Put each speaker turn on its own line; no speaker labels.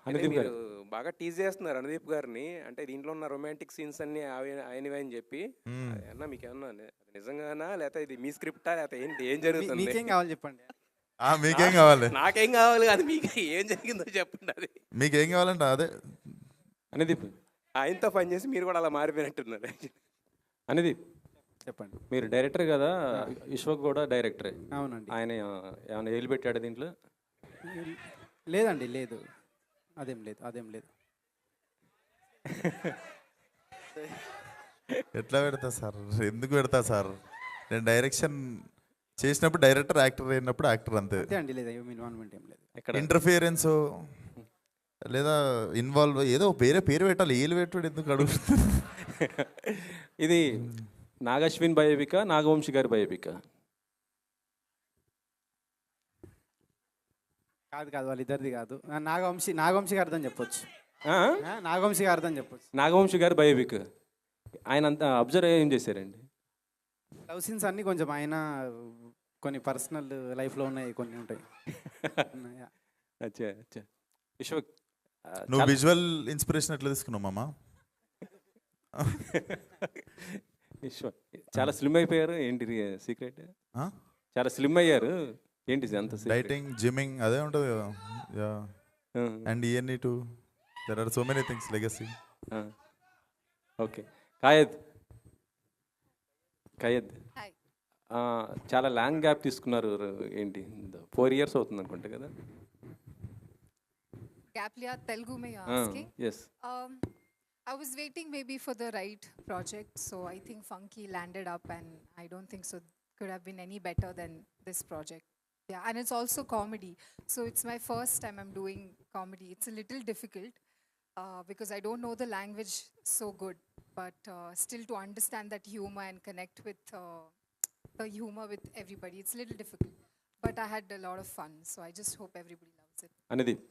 అంటే
అనుదీప్
మీరు
గారు
బాగా టీజ్ చేస్తున్నారు అనుదీప్ గారిని. అంటే దీంట్లో ఉన్న రొమాంటిక్ సీన్స్ అన్ని ఆయనవే అని చెప్పి. అన్న మీకేమన్నా నిజంగానా, లేకపోతే ఇది మీ స్క్రిప్టా, లేకపోతే ఏంటి, ఏం జరుగుతుంది?
మీకేం కావాలి చెప్పండి.
మీకేం కావాలి?
నాకేం కావాలి కాదు, మీకు ఏం జరిగిందో చెప్పండి. అది
మీకేం కావాలంట అదే.
అనుదీప్
ఆయనతో పని చేసి మీరు కూడా అలా మారిపోయినట్టున్నారు.
అనుదీప్
చెప్పండి.
మీరు డైరెక్టర్ కదా, విశ్వక్ కూడా డైరెక్టరే.
అవునండి.
ఆయన ఏమైనా ఏలు పెట్టాడు దీంట్లో?
లేదండి, లేదు, అదేం లేదు.
ఎట్లా పెడతా సార్, ఎందుకు పెడతా సార్? నేను డైరెక్షన్ చేసినప్పుడు డైరెక్టర్, యాక్టర్ అయినప్పుడు యాక్టర్, అంతే.
అంతే అండి, లేదు ఇన్వాల్వ్మెంట్ ఏం లేదు.
ఎక్కడ
ఇంటర్ఫియరెన్స్ లేదా ఇన్వాల్వ్ ఏదో పేరు పెట్టాలి, ఏలు పెట్టాడు ఎందుకు అడుగుతుంది?
ఇది నాగశ్విన్ బయోపిక, నాగవంశి గారి బయోపిక?
కాదు, వాళ్ళిద్దరిది కాదు. నాగవంశి గారితో చెప్పొచ్చు. నాగవంశి గారితో చెప్పొచ్చు.
నాగవంశి గారి బయోపిక్. ఆయన అంతా అబ్జర్వ్ ఏం చేశారండి?
లవ్ సీన్స్ అన్నీ కొంచెం ఆయన కొన్ని పర్సనల్ లైఫ్లో ఉన్నాయి, కొన్ని ఉంటాయి.
అచ్చా అచ్చా. విశ్వక్
నువ్వు విజువల్ ఇన్స్పిరేషన్ ఎట్లా తీసుకున్నావు మామ?
విశ్వక్ చాలా స్లిమ్ అయిపోయారు, ఏంటి సీక్రెట్? చాలా స్లిమ్ అయ్యారు, ఏంటి అంత?
డైటింగ్, జిమ్మింగ్ అదే ఉంటుంది కదా. అండ్ ఇవన్నీ to there are so many things legacy.
Okay. కాయద్ చాలా లాంగ్ గ్యాప్ తీసుకున్నారు, ఏంటి? 4 years అవుతుంది అనుకుంటా కదా?
Gap liya Telugu mein you're asking?
Yes.
I was waiting maybe for the right project, so I think Funky landed up, and I don't think so could have been any better than this project. Yeah, and it's also comedy. So it's my first time I'm doing comedy. It's a little difficult because I don't know the language so good, but still to understand that humor and connect with the humor with everybody, it's a little difficult. But I had a lot of fun, so I just hope everybody loves it.
Anudeep.